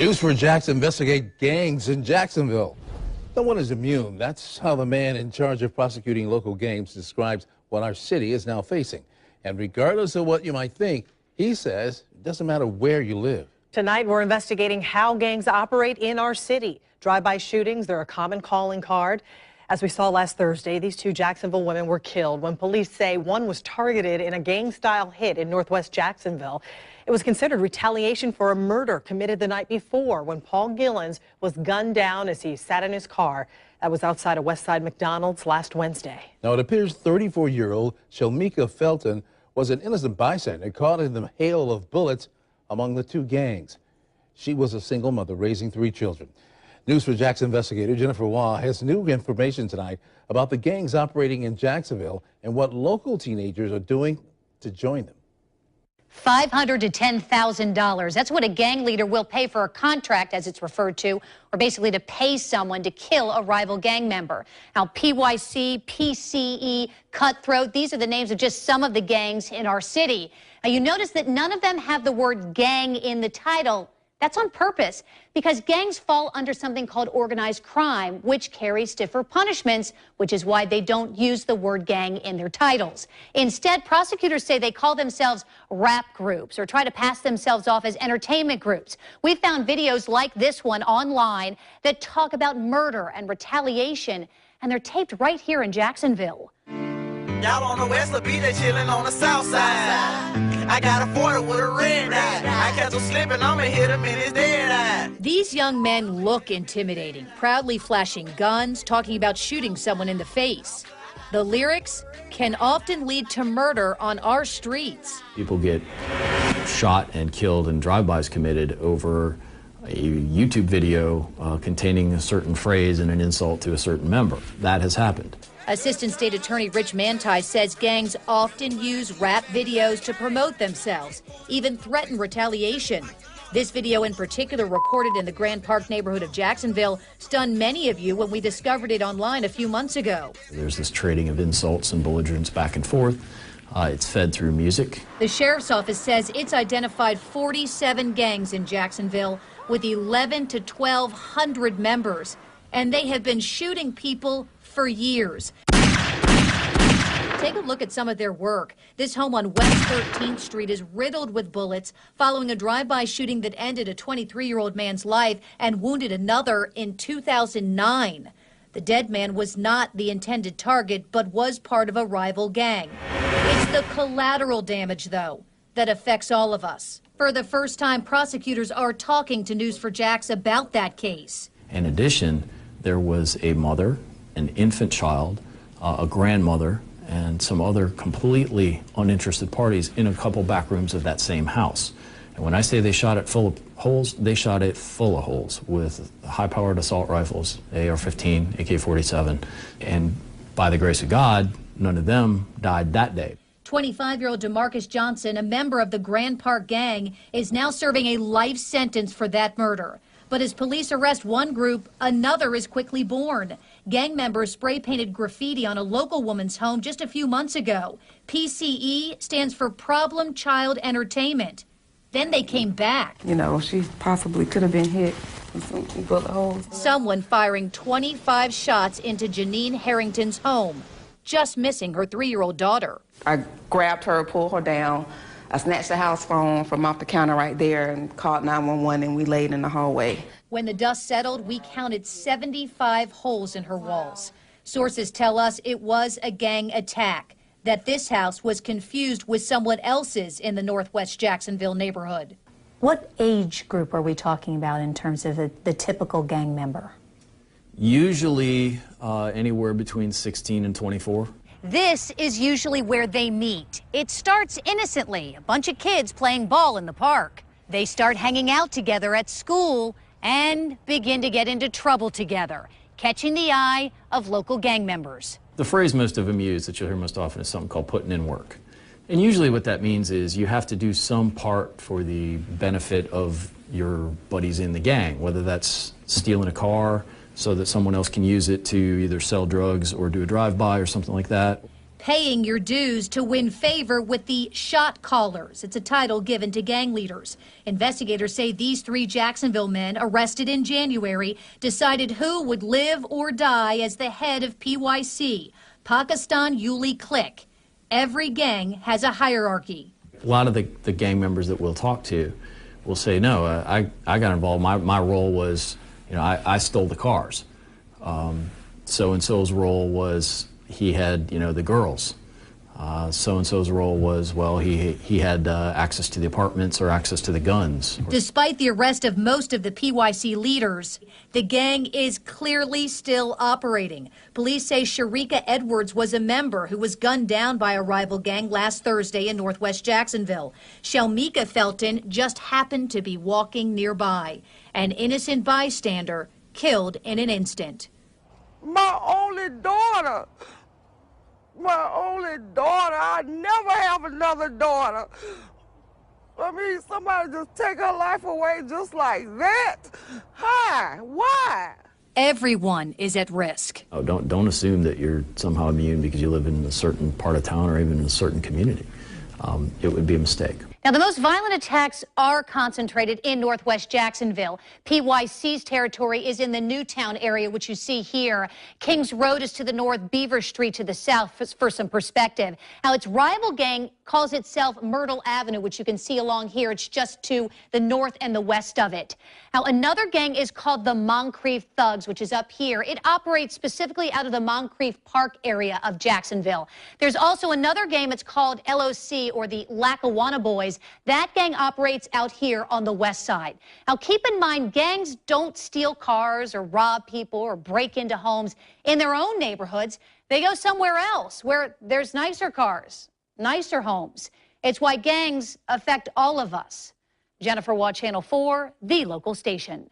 News for Jackson investigate gangs in Jacksonville. No one is immune. That's how the man in charge of prosecuting local gangs describes what our city is now facing. And regardless of what you might think, he says it doesn't matter where you live. Tonight, we're investigating how gangs operate in our city. Drive-by shootings, they're a common calling card. As we saw last Thursday, these two Jacksonville women were killed when police say one was targeted in a gang-style hit in northwest Jacksonville. It was considered retaliation for a murder committed the night before when Paul Gillens was gunned down as he sat in his car. That was outside a Westside McDonald's last Wednesday. Now, it appears 34-year-old Shalmika Felton was an innocent bystander caught in the hail of bullets among the two gangs. She was a single mother raising 3 children. News for Jackson investigator Jennifer Waugh has new information tonight about the gangs operating in Jacksonville and what local teenagers are doing to join them. $500 to $10,000. That's what a gang leader will pay for a contract, as it's referred to, or basically to pay someone to kill a rival gang member. Now, PYC, PCE, Cutthroat, these are the names of just some of the gangs in our city. Now, you notice that none of them have the word gang in the title. That's on purpose because gangs fall under something called organized crime, which carries stiffer punishments, which is why they don't use the word gang in their titles. Instead, prosecutors say they call themselves rap groups or try to pass themselves off as entertainment groups. We found videos like this one online that talk about murder and retaliation, and they're taped right here in Jacksonville. Y'all on the west of beat, they chillin' on the south side. I got a 40 with a red eye. I catch him slipping, I'ma hit him in his dead eye. These young men look intimidating, proudly flashing guns, talking about shooting someone in the face. The lyrics can often lead to murder on our streets. People get shot and killed and drive-bys committed over a YouTube video containing a certain phrase and an insult to a certain member. That has happened. Assistant State Attorney Rich Manti says gangs often use rap videos to promote themselves, even threaten retaliation. This video in particular, recorded in the Grand Park neighborhood of Jacksonville, stunned many of you when we discovered it online a few months ago. There's this trading of insults and belligerence back and forth. It's fed through music. The sheriff's office says it's identified 47 gangs in Jacksonville with 11 to 1,200 members, and they have been shooting people for years. Take a look at some of their work. This home on West 13th Street is riddled with bullets following a drive-by shooting that ended a 23-year-old man's life and wounded another in 2009. The dead man was not the intended target, but was part of a rival gang. It's the collateral damage, though, that affects all of us. For the first time, prosecutors are talking to News4Jax about that case. In addition, there was a mother, an infant child, a grandmother, and some other completely uninterested parties in a couple back rooms of that same house. And when I say they shot it full of holes, they shot it full of holes with high-powered assault rifles, AR-15, AK-47, and by the grace of God, none of them died that day. 25-year-old DeMarcus Johnson, a member of the Grand Park gang, is now serving a life sentence for that murder. But as police arrest one group, another is quickly born. Gang members spray-painted graffiti on a local woman's home just a few months ago. PCE stands for Problem Child Entertainment. Then they came back. You know, she possibly could have been hit with some bullet holes. Someone firing 25 shots into Janine Harrington's home, just missing her 3-year-old daughter. I grabbed her, pulled her down. I snatched the house phone from off the counter right there and called 911, and we laid in the hallway. When the dust settled, we counted 75 holes in her walls. Sources tell us it was a gang attack, that this house was confused with someone else's in the northwest Jacksonville neighborhood. What age group are we talking about in terms of the typical gang member? Usually anywhere between 16 and 24. This is usually where they meet. It starts innocently, a bunch of kids playing ball in the park. They start hanging out together at school and begin to get into trouble together, catching the eye of local gang members. The phrase most of them use that you'll hear most often is something called putting in work. And usually what that means is you have to do some part for the benefit of your buddies in the gang, whether that's stealing a car so that someone else can use it to either sell drugs or do a drive-by or something like that. paying your dues to win favor with the shot callers. It's a title given to gang leaders. Investigators say these 3 Jacksonville men arrested in January decided who would live or die as the head of PYC, Pakistan Uli Click. Every gang has a hierarchy. A lot of the gang members that we'll talk to will say, no, I got involved. My role was, I stole the cars. So-and-so's role was he had, the girls. So-and-so's role was, well, he had access to the apartments or access to the guns. Despite the arrest of most of the PYC leaders, the gang is clearly still operating. Police say Sharika Edwards was a member who was gunned down by a rival gang last Thursday in northwest Jacksonville. Shelmika Felton just happened to be walking nearby. An innocent bystander killed in an instant. My only daughter. I never have another daughter. I mean, somebody just take her life away just like that? Hi, why? Everyone is at risk. Oh, don't assume that you're somehow immune because you live in a certain part of town or even in a certain community. It would be a mistake. Now, the most violent attacks are concentrated in northwest Jacksonville. PYC's territory is in the Newtown area, which you see here. Kings Road is to the north, Beaver Street to the south, for some perspective. Now, its rival gang calls itself Myrtle Avenue, which you can see along here. It's just to the north and the west of it. Now, another gang is called the Moncrief Thugs, which is up here. It operates specifically out of the Moncrief Park area of Jacksonville. There's also another gang that's called LOC, or the Lackawanna Boys. That gang operates out here on the west side. Now, keep in mind, gangs don't steal cars or rob people or break into homes in their own neighborhoods. They go somewhere else where there's nicer cars, nicer homes. It's why gangs affect all of us. Jennifer Watt, Channel 4, the local station.